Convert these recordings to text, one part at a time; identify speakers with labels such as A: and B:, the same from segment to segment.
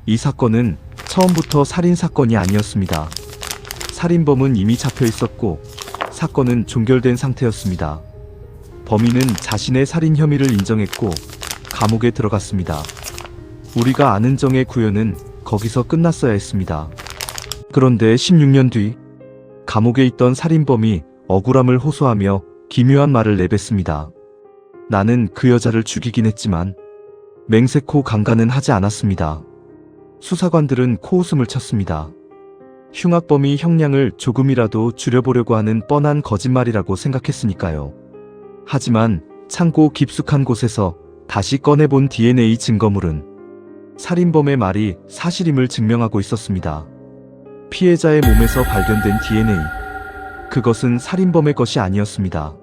A: 이 사건은 처음부터 살인사건이 아니었습니다. 살인범은 이미 잡혀 있었고 사건은 종결된 상태였습니다. 범인은 자신의 살인 혐의를 인정했고 감옥에 들어갔습니다. 우리가 아는 정의 구현은 거기서 끝났어야 했습니다. 그런데 16년 뒤 감옥에 있던 살인범이 억울함을 호소하며 기묘한 말을 내뱉습니다. 나는 그 여자를 죽이긴 했지만 맹세코 강간은 하지 않았습니다. 수사관들은 코웃음을 쳤습니다. 흉악범이 형량을 조금이라도 줄여보려고 하는 뻔한 거짓말이라고 생각했으니까요. 하지만 창고 깊숙한 곳에서 다시 꺼내본 DNA 증거물은 살인범의 말이 사실임을 증명하고 있었습니다. 피해자의 몸에서 발견된 DNA. 그것은 살인범의 것이 아니었습니다.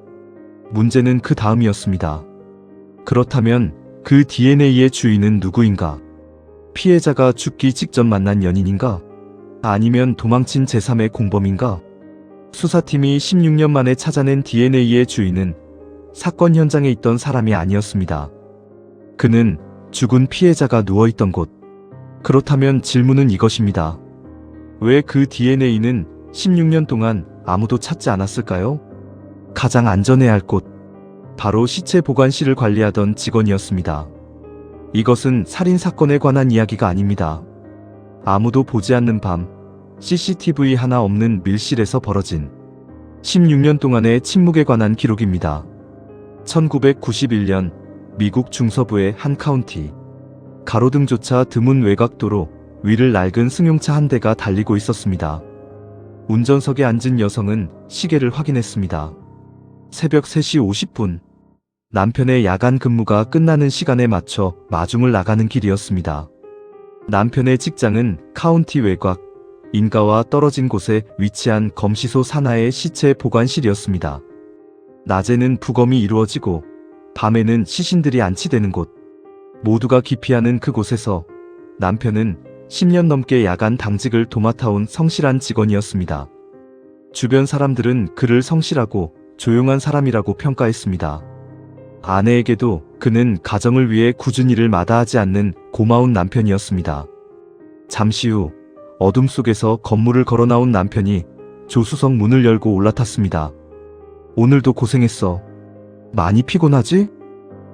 A: 문제는 그 다음이었습니다. 그렇다면 그 DNA의 주인은 누구인가? 피해자가 죽기 직전 만난 연인인가? 아니면 도망친 제3의 공범인가? 수사팀이 16년 만에 찾아낸 DNA의 주인은 사건 현장에 있던 사람이 아니었습니다. 그는 죽은 피해자가 누워있던 곳. 그렇다면 질문은 이것입니다. 왜 그 DNA는 16년 동안 아무도 찾지 않았을까요? 가장 안전해야 할 곳. 바로 시체 보관실을 관리하던 직원이었습니다. 이것은 살인사건에 관한 이야기가 아닙니다. 아무도 보지 않는 밤, CCTV 하나 없는 밀실에서 벌어진 16년 동안의 침묵에 관한 기록입니다. 1991년 미국 중서부의 한 카운티. 가로등조차 드문 외곽도로 위를 낡은 승용차 한 대가 달리고 있었습니다. 운전석에 앉은 여성은 시계를 확인했습니다. 새벽 3시 50분. 남편의 야간 근무가 끝나는 시간에 맞춰 마중을 나가는 길이었습니다. 남편의 직장은 카운티 외곽, 인가와 떨어진 곳에 위치한 검시소 산하의 시체 보관실이었습니다. 낮에는 부검이 이루어지고 밤에는 시신들이 안치되는 곳. 모두가 기피하는 그곳에서 남편은 10년 넘게 야간 당직을 도맡아온 성실한 직원이었습니다. 주변 사람들은 그를 성실하고 조용한 사람이라고 평가했습니다. 아내에게도 그는 가정을 위해 꾸준히 일을 마다하지 않는 고마운 남편이었습니다. 잠시 후 어둠 속에서 건물을 걸어 나온 남편이 조수석 문을 열고 올라탔습니다. 오늘도 고생했어. 많이 피곤하지?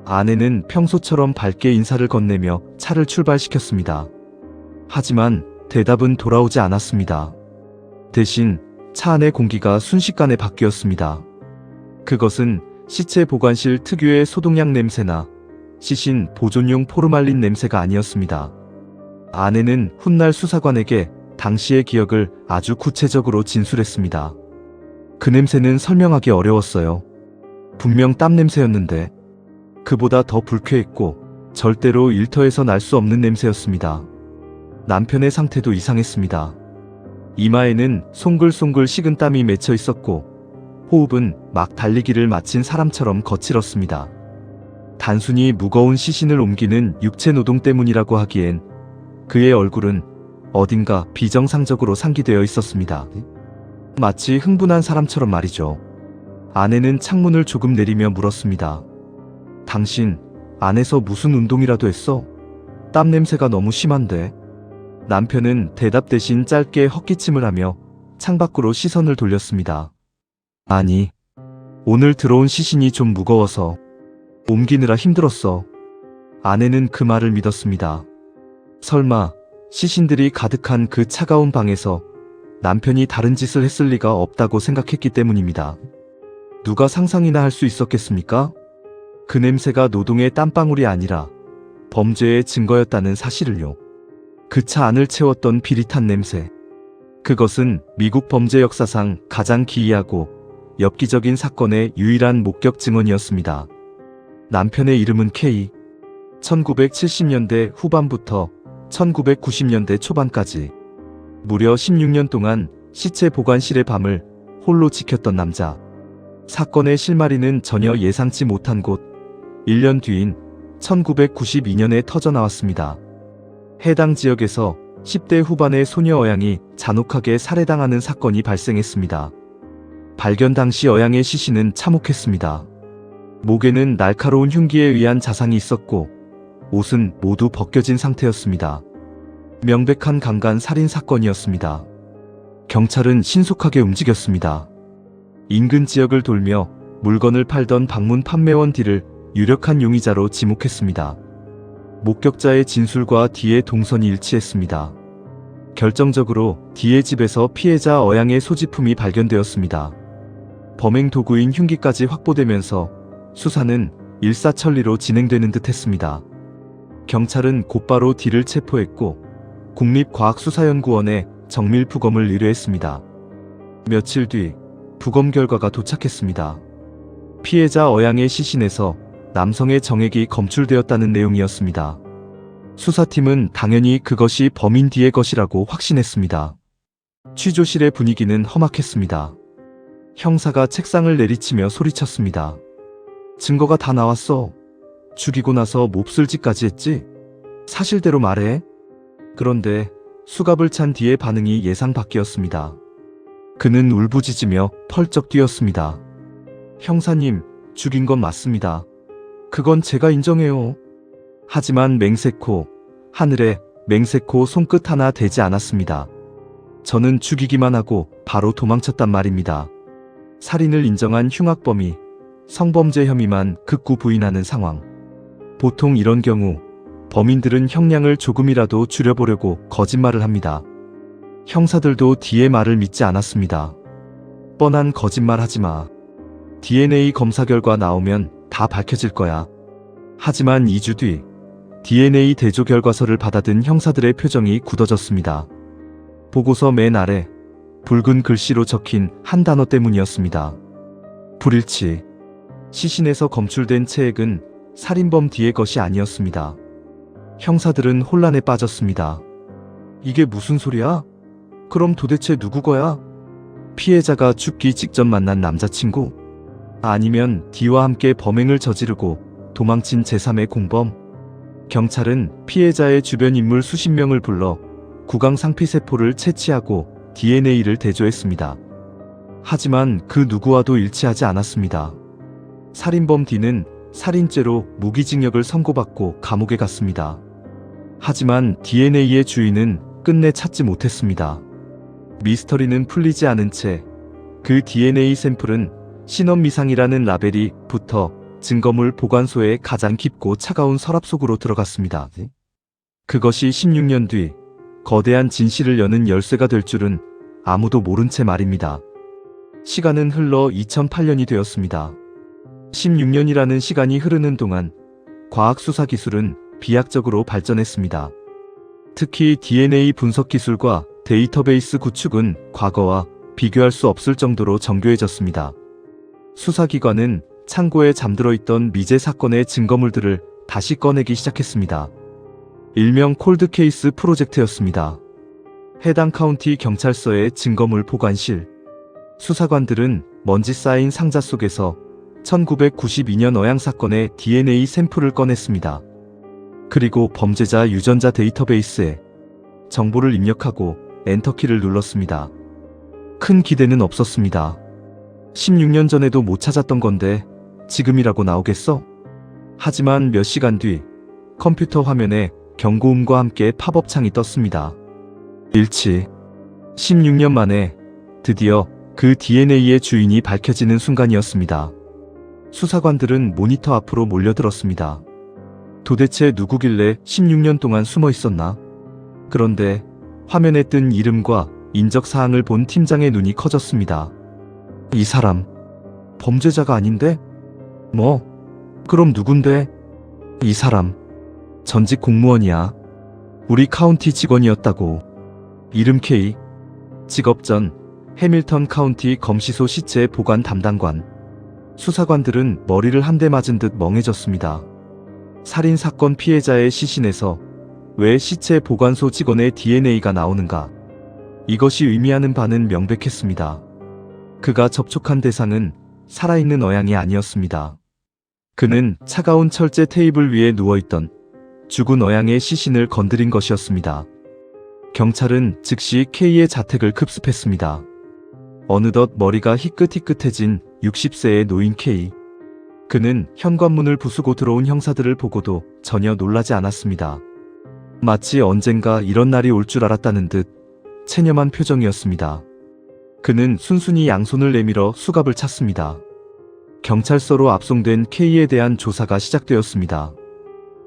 A: 아내는 평소처럼 밝게 인사를 건네며 차를 출발시켰습니다. 하지만 대답은 돌아오지 않았습니다. 대신 차 안의 공기가 순식간에 바뀌었습니다. 그것은 시체 보관실 특유의 소독약 냄새나 시신 보존용 포르말린 냄새가 아니었습니다. 아내는 훗날 수사관에게 당시의 기억을 아주 구체적으로 진술했습니다. 그 냄새는 설명하기 어려웠어요. 분명 땀 냄새였는데 그보다 더 불쾌했고 절대로 일터에서 날 수 없는 냄새였습니다. 남편의 상태도 이상했습니다. 이마에는 송글송글 식은 땀이 맺혀 있었고 호흡은 막 달리기를 마친 사람처럼 거칠었습니다. 단순히 무거운 시신을 옮기는 육체 노동 때문이라고 하기엔 그의 얼굴은 어딘가 비정상적으로 상기되어 있었습니다. 마치 흥분한 사람처럼 말이죠. 아내는 창문을 조금 내리며 물었습니다. 당신 안에서 무슨 운동이라도 했어? 땀 냄새가 너무 심한데. 남편은 대답 대신 짧게 헛기침을 하며 창밖으로 시선을 돌렸습니다. 아니, 오늘 들어온 시신이 좀 무거워서 옮기느라 힘들었어. 아내는 그 말을 믿었습니다. 설마 시신들이 가득한 그 차가운 방에서 남편이 다른 짓을 했을 리가 없다고 생각했기 때문입니다. 누가 상상이나 할 수 있었겠습니까? 그 냄새가 노동의 땀방울이 아니라 범죄의 증거였다는 사실을요. 그 차 안을 채웠던 비릿한 냄새. 그것은 미국 범죄 역사상 가장 기이하고 엽기적인 사건의 유일한 목격 증언이었습니다. 남편의 이름은 K. 1970년대 후반부터 1990년대 초반까지 무려 16년 동안 시체 보관실의 밤을 홀로 지켰던 남자. 사건의 실마리는 전혀 예상치 못한 곳 1년 뒤인 1992년에 터져나왔습니다. 해당 지역에서 10대 후반의 소녀 어양이 잔혹하게 살해당하는 사건이 발생했습니다. 발견 당시 어양의 시신은 참혹했습니다. 목에는 날카로운 흉기에 의한 자상이 있었고 옷은 모두 벗겨진 상태였습니다. 명백한 강간 살인 사건이었습니다. 경찰은 신속하게 움직였습니다. 인근 지역을 돌며 물건을 팔던 방문 판매원 D를 유력한 용의자로 지목했습니다. 목격자의 진술과 D의 동선이 일치했습니다. 결정적으로 D의 집에서 피해자 어양의 소지품이 발견되었습니다. 범행 도구인 흉기까지 확보되면서 수사는 일사천리로 진행되는 듯 했습니다. 경찰은 곧바로 D를 체포했고 국립과학수사연구원에 정밀 부검을 의뢰했습니다. 며칠 뒤 부검 결과가 도착했습니다. 피해자 어양의 시신에서 남성의 정액이 검출되었다는 내용이었습니다. 수사팀은 당연히 그것이 범인 D의 것이라고 확신했습니다. 취조실의 분위기는 험악했습니다. 형사가 책상을 내리치며 소리쳤습니다. 증거가 다 나왔어. 죽이고 나서 몹쓸짓까지 했지? 사실대로 말해. 그런데 수갑을 찬 D의 반응이 예상 밖이었습니다. 그는 울부짖으며 펄쩍 뛰었습니다. 형사님, 죽인 건 맞습니다. 그건 제가 인정해요. 하지만 맹세코, 하늘에 맹세코 손끝 하나 대지 않았습니다. 저는 죽이기만 하고 바로 도망쳤단 말입니다. 살인을 인정한 흉악범이 성범죄 혐의만 극구 부인하는 상황. 보통 이런 경우 범인들은 형량을 조금이라도 줄여보려고 거짓말을 합니다. 형사들도 D의 말을 믿지 않았습니다. 뻔한 거짓말 하지 마. DNA 검사 결과 나오면 다 밝혀질 거야. 하지만 2주 뒤 DNA 대조 결과서를 받아든 형사들의 표정이 굳어졌습니다. 보고서 맨 아래 붉은 글씨로 적힌 한 단어 때문이었습니다. 불일치. 시신에서 검출된 체액은 살인범 D의 것이 아니었습니다. 형사들은 혼란에 빠졌습니다. 이게 무슨 소리야? 그럼 도대체 누구 거야? 피해자가 죽기 직전 만난 남자친구? 아니면 D와 함께 범행을 저지르고 도망친 제3의 공범? 경찰은 피해자의 주변 인물 수십 명을 불러 구강 상피세포를 채취하고 DNA를 대조했습니다. 하지만 그 누구와도 일치하지 않았습니다. 살인범 D는 살인죄로 무기징역을 선고받고 감옥에 갔습니다. 하지만 DNA의 주인은 끝내 찾지 못했습니다. 미스터리는 풀리지 않은 채 그 DNA 샘플은 신원미상이라는 라벨이 붙어 증거물 보관소의 가장 깊고 차가운 서랍 속으로 들어갔습니다. 그것이 16년 뒤 거대한 진실을 여는 열쇠가 될 줄은 아무도 모른 채 말입니다. 시간은 흘러 2008년이 되었습니다. 16년이라는 시간이 흐르는 동안 과학수사 기술은 비약적으로 발전했습니다. 특히 DNA 분석 기술과 데이터베이스 구축은 과거와 비교할 수 없을 정도로 정교해졌습니다. 수사기관은 창고에 잠들어 있던 미제 사건의 증거물들을 다시 꺼내기 시작했습니다. 일명 콜드케이스 프로젝트였습니다. 해당 카운티 경찰서의 증거물 보관실. 수사관들은 먼지 쌓인 상자 속에서 1992년 어양 사건의 DNA 샘플을 꺼냈습니다. 그리고 범죄자 유전자 데이터베이스에 정보를 입력하고 엔터키를 눌렀습니다. 큰 기대는 없었습니다. 16년 전에도 못 찾았던 건데 지금이라고 나오겠어? 하지만 몇 시간 뒤 컴퓨터 화면에 경고음과 함께 팝업창이 떴습니다. 일치. 16년 만에 드디어 그 DNA의 주인이 밝혀지는 순간이었습니다. 수사관들은 모니터 앞으로 몰려들었습니다. 도대체 누구길래 16년 동안 숨어 있었나? 그런데 화면에 뜬 이름과 인적 사항을 본 팀장의 눈이 커졌습니다. 이 사람 범죄자가 아닌데? 뭐? 그럼 누군데? 이 사람 전직 공무원이야. 우리 카운티 직원이었다고. 이름 K. 직업 전 해밀턴 카운티 검시소 시체 보관 담당관. 수사관들은 머리를 한 대 맞은 듯 멍해졌습니다. 살인사건 피해자의 시신에서 왜 시체 보관소 직원의 DNA가 나오는가? 이것이 의미하는 바는 명백했습니다. 그가 접촉한 대상은 살아있는 어양이 아니었습니다. 그는 차가운 철제 테이블 위에 누워있던 죽은 어양의 시신을 건드린 것이었습니다. 경찰은 즉시 K의 자택을 급습했습니다. 어느덧 머리가 희끗희끗해진 60세의 노인 K. 그는 현관문을 부수고 들어온 형사들을 보고도 전혀 놀라지 않았습니다. 마치 언젠가 이런 날이 올 줄 알았다는 듯 체념한 표정이었습니다. 그는 순순히 양손을 내밀어 수갑을 찼습니다. 경찰서로 압송된 K에 대한 조사가 시작되었습니다.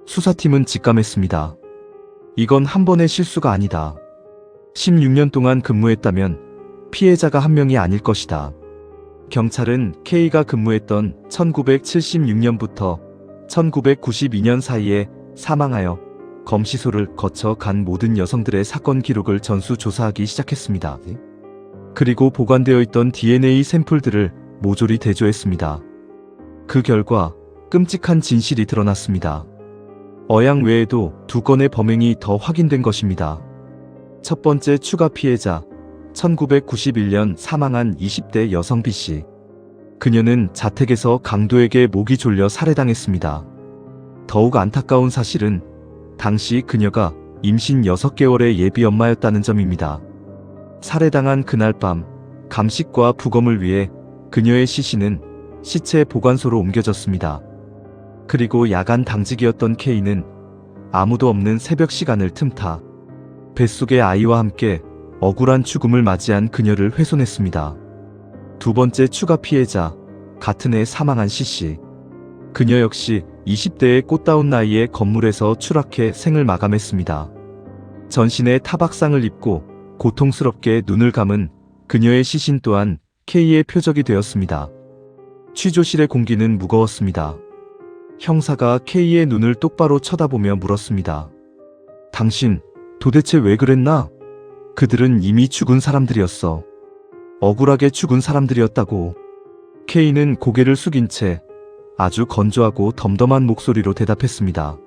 A: 수사팀은 직감했습니다. 이건 한 번의 실수가 아니다. 16년 동안 근무했다면 피해자가 한 명이 아닐 것이다. 경찰은 K가 근무했던 1976년부터 1992년 사이에 사망하여 검시소를 거쳐 간 모든 여성들의 사건 기록을 전수조사하기 시작했습니다. 그리고 보관되어 있던 DNA 샘플들을 모조리 대조했습니다. 그 결과 끔찍한 진실이 드러났습니다. 어양 외에도 2건의 범행이 더 확인된 것입니다. 첫 번째 추가 피해자, 1991년 사망한 20대 여성 B씨. 그녀는 자택에서 강도에게 목이 졸려 살해당했습니다. 더욱 안타까운 사실은 당시 그녀가 임신 6개월의 예비 엄마였다는 점입니다. 살해당한 그날 밤 감식과 부검을 위해 그녀의 시신은 시체 보관소로 옮겨졌습니다. 그리고 야간 당직이었던 K는 아무도 없는 새벽 시간을 틈타 뱃속의 아이와 함께 억울한 죽음을 맞이한 그녀를 훼손했습니다. 두 번째 추가 피해자, 같은 해 사망한 C씨. 그녀 역시 20대의 꽃다운 나이에 건물에서 추락해 생을 마감했습니다. 전신에 타박상을 입고 고통스럽게 눈을 감은 그녀의 시신 또한 K의 표적이 되었습니다. 취조실의 공기는 무거웠습니다. 형사가 K의 눈을 똑바로 쳐다보며 물었습니다. 당신 도대체 왜 그랬나? 그들은 이미 죽은 사람들이었어. 억울하게 죽은 사람들이었다고. K는 고개를 숙인 채 아주 건조하고 덤덤한 목소리로 대답했습니다.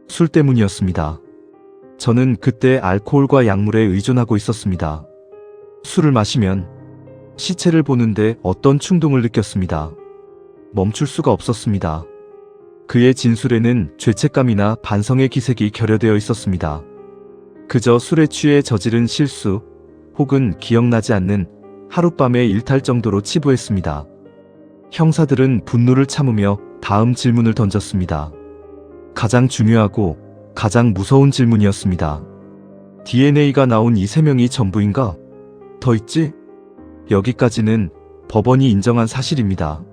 A: 술 때문이었습니다. 저는 그때 알코올과 약물에 의존하고 있었습니다. 술을 마시면 시체를 보는데 어떤 충동을 느꼈습니다. 멈출 수가 없었습니다. 그의 진술에는 죄책감이나 반성의 기색이 결여되어 있었습니다. 그저 술에 취해 저지른 실수 혹은 기억나지 않는 하룻밤의 일탈 정도로 치부했습니다. 형사들은 분노를 참으며 다음 질문을 던졌습니다. 가장 중요하고 가장 무서운 질문이었습니다. DNA가 나온 이 3명이 전부인가? 더 있지? 여기까지는 법원이 인정한 사실입니다.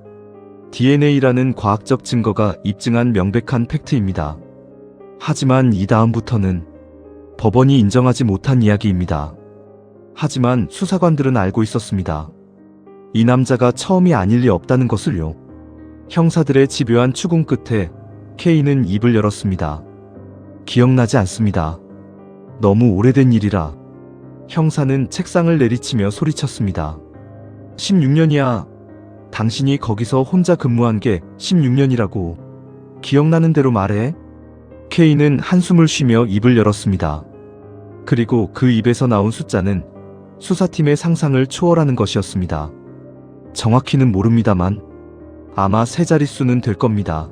A: DNA라는 과학적 증거가 입증한 명백한 팩트입니다. 하지만 이 다음부터는 법원이 인정하지 못한 이야기입니다. 하지만 수사관들은 알고 있었습니다. 이 남자가 처음이 아닐 리 없다는 것을요. 형사들의 집요한 추궁 끝에 K는 입을 열었습니다. 기억나지 않습니다. 너무 오래된 일이라. 형사는 책상을 내리치며 소리쳤습니다. 16년이야. 당신이 거기서 혼자 근무한 게 16년이라고. 기억나는 대로 말해. K는 한숨을 쉬며 입을 열었습니다. 그리고 그 입에서 나온 숫자는 수사팀의 상상을 초월하는 것이었습니다. 정확히는 모릅니다만 아마 3자릿수는 될 겁니다.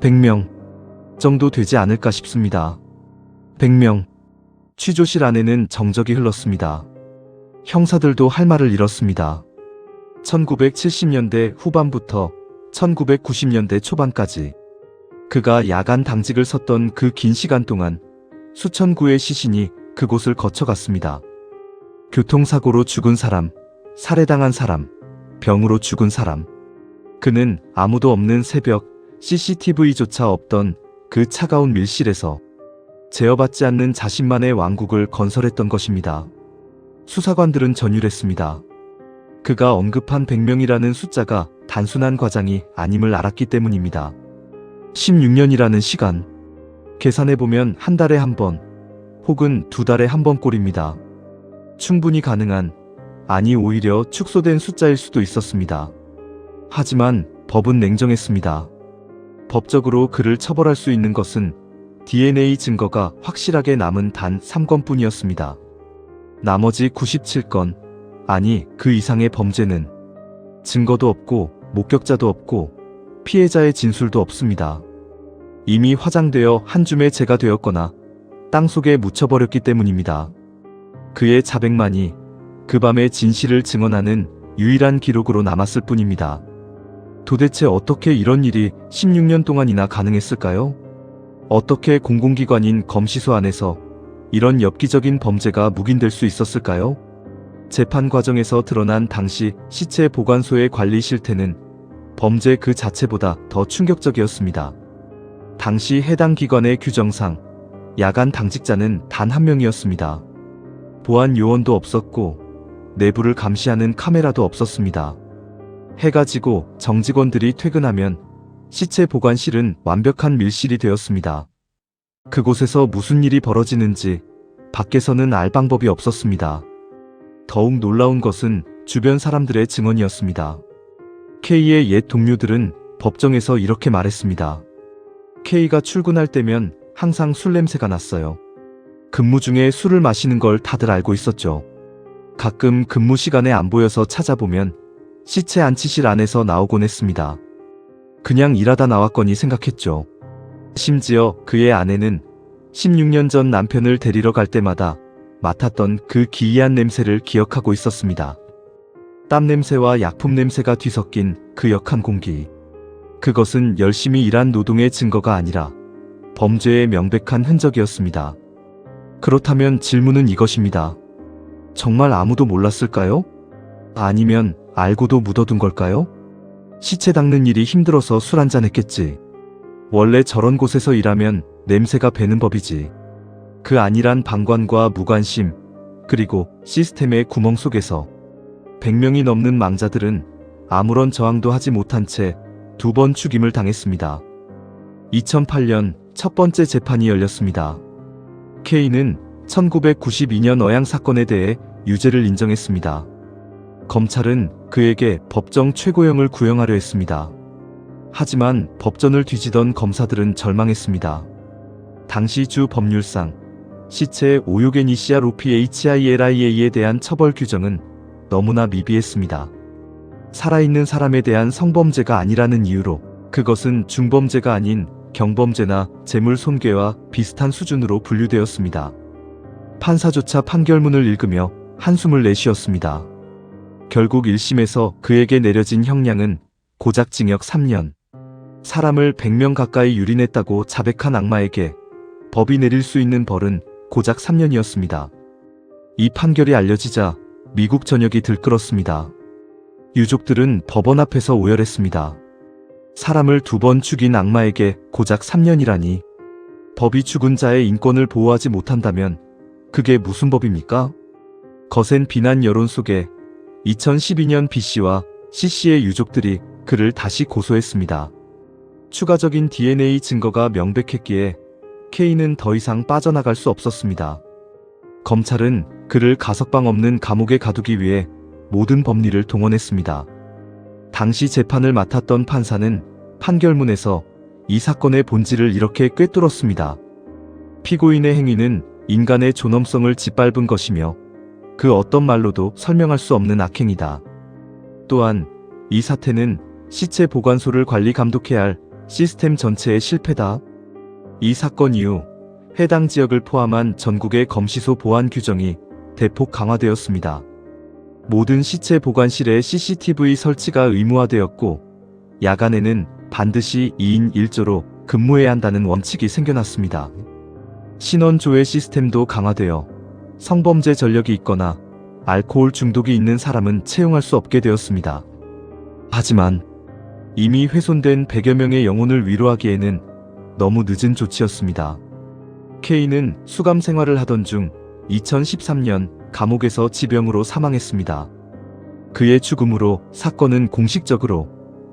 A: 100명 정도 되지 않을까 싶습니다. 100명. 취조실 안에는 정적이 흘렀습니다. 형사들도 할 말을 잃었습니다. 1970년대 후반부터 1990년대 초반까지 그가 야간 당직을 섰던 그 긴 시간 동안 수천 구의 시신이 그곳을 거쳐갔습니다. 교통사고로 죽은 사람, 살해당한 사람, 병으로 죽은 사람. 그는 아무도 없는 새벽, CCTV조차 없던 그 차가운 밀실에서 제어받지 않는 자신만의 왕국을 건설했던 것입니다. 수사관들은 전율했습니다. 그가 언급한 100명이라는 숫자가 단순한 과장이 아님을 알았기 때문입니다. 16년이라는 시간. 계산해보면 한 달에 한 번, 혹은 2달에 한 번 꼴입니다. 충분히 가능한, 아니 오히려 축소된 숫자일 수도 있었습니다. 하지만 법은 냉정했습니다. 법적으로 그를 처벌할 수 있는 것은 DNA 증거가 확실하게 남은 단 3건뿐이었습니다. 나머지 97건, 아니 그 이상의 범죄는 증거도 없고 목격자도 없고 피해자의 진술도 없습니다. 이미 화장되어 한 줌의 재가 되었거나 땅속에 묻혀버렸기 때문입니다. 그의 자백만이 그 밤의 진실을 증언하는 유일한 기록으로 남았을 뿐입니다. 도대체 어떻게 이런 일이 16년 동안이나 가능했을까요? 어떻게 공공기관인 검시소 안에서 이런 엽기적인 범죄가 묵인될 수 있었을까요? 재판 과정에서 드러난 당시 시체 보관소의 관리 실태는 범죄 그 자체보다 더 충격적이었습니다. 당시 해당 기관의 규정상 야간 당직자는 단 한 명이었습니다. 보안 요원도 없었고 내부를 감시하는 카메라도 없었습니다. 해가 지고 정직원들이 퇴근하면 시체 보관실은 완벽한 밀실이 되었습니다. 그곳에서 무슨 일이 벌어지는지 밖에서는 알 방법이 없었습니다. 더욱 놀라운 것은 주변 사람들의 증언이었습니다. K의 옛 동료들은 법정에서 이렇게 말했습니다. K가 출근할 때면 항상 술 냄새가 났어요. 근무 중에 술을 마시는 걸 다들 알고 있었죠. 가끔 근무 시간에 안 보여서 찾아보면 시체 안치실 안에서 나오곤 했습니다. 그냥 일하다 나왔거니 생각했죠. 심지어 그의 아내는 16년 전 남편을 데리러 갈 때마다 맡았던 그 기이한 냄새를 기억하고 있었습니다. 땀 냄새와 약품 냄새가 뒤섞인 그 역한 공기. 그것은 열심히 일한 노동의 증거가 아니라 범죄의 명백한 흔적이었습니다. 그렇다면 질문은 이것입니다. 정말 아무도 몰랐을까요? 아니면 알고도 묻어둔 걸까요? 시체 닦는 일이 힘들어서 술 한잔 했겠지. 원래 저런 곳에서 일하면 냄새가 배는 법이지. 그 안일한 방관과 무관심, 그리고 시스템의 구멍 속에서 100명이 넘는 망자들은 아무런 저항도 하지 못한 채 2번 죽임을 당했습니다. 2008년 첫 번째 재판이 열렸습니다. K는 1992년 어양 사건에 대해 유죄를 인정했습니다. 검찰은 그에게 법정 최고형을 구형하려 했습니다. 하지만 법전을 뒤지던 검사들은 절망했습니다. 당시 주 법률상 시체의 오요게니시아 로피HILIA에 대한 처벌 규정은 너무나 미비했습니다. 살아있는 사람에 대한 성범죄가 아니라는 이유로 그것은 중범죄가 아닌 경범죄나 재물 손괴와 비슷한 수준으로 분류되었습니다. 판사조차 판결문을 읽으며 한숨을 내쉬었습니다. 결국 1심에서 그에게 내려진 형량은 고작 징역 3년. 사람을 100명 가까이 유린했다고 자백한 악마에게 법이 내릴 수 있는 벌은 고작 3년이었습니다. 이 판결이 알려지자 미국 전역이 들끓었습니다. 유족들은 법원 앞에서 오열했습니다. 사람을 2번 죽인 악마에게 고작 3년이라니. 법이 죽은 자의 인권을 보호하지 못한다면 그게 무슨 법입니까? 거센 비난 여론 속에 2012년 B씨와 C씨의 유족들이 그를 다시 고소했습니다. 추가적인 DNA 증거가 명백했기에 K는 더 이상 빠져나갈 수 없었습니다. 검찰은 그를 가석방 없는 감옥에 가두기 위해 모든 법리를 동원했습니다. 당시 재판을 맡았던 판사는 판결문에서 이 사건의 본질을 이렇게 꿰뚫었습니다. 피고인의 행위는 인간의 존엄성을 짓밟은 것이며 그 어떤 말로도 설명할 수 없는 악행이다. 또한 이 사태는 시체 보관소를 관리 감독해야 할 시스템 전체의 실패다. 이 사건 이후 해당 지역을 포함한 전국의 검시소 보안 규정이 대폭 강화되었습니다. 모든 시체 보관실에 CCTV 설치가 의무화되었고 야간에는 반드시 2인 1조로 근무해야 한다는 원칙이 생겨났습니다. 신원 조회 시스템도 강화되어 성범죄 전력이 있거나 알코올 중독이 있는 사람은 채용할 수 없게 되었습니다. 하지만 이미 훼손된 100여 명의 영혼을 위로하기에는 너무 늦은 조치였습니다. K는 수감 생활을 하던 중 2013년 감옥에서 지병으로 사망했습니다. 그의 죽음으로 사건은 공식적으로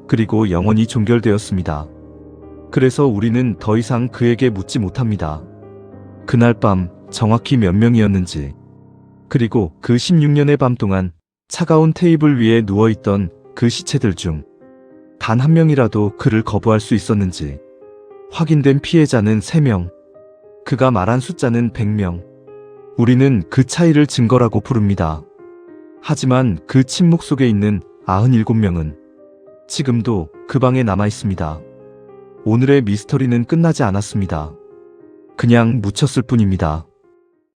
A: 그리고 영원히 종결되었습니다. 그래서 우리는 더 이상 그에게 묻지 못합니다. 그날 밤 정확히 몇 명이었는지, 그리고 그 16년의 밤 동안 차가운 테이블 위에 누워있던 그 시체들 중 단 한 명이라도 그를 거부할 수 있었는지. 확인된 피해자는 3명, 그가 말한 숫자는 100명. 우리는 그 차이를 증거라고 부릅니다. 하지만 그 침묵 속에 있는 97명은 지금도 그 방에 남아 있습니다. 오늘의 미스터리는 끝나지 않았습니다. 그냥 묻혔을 뿐입니다.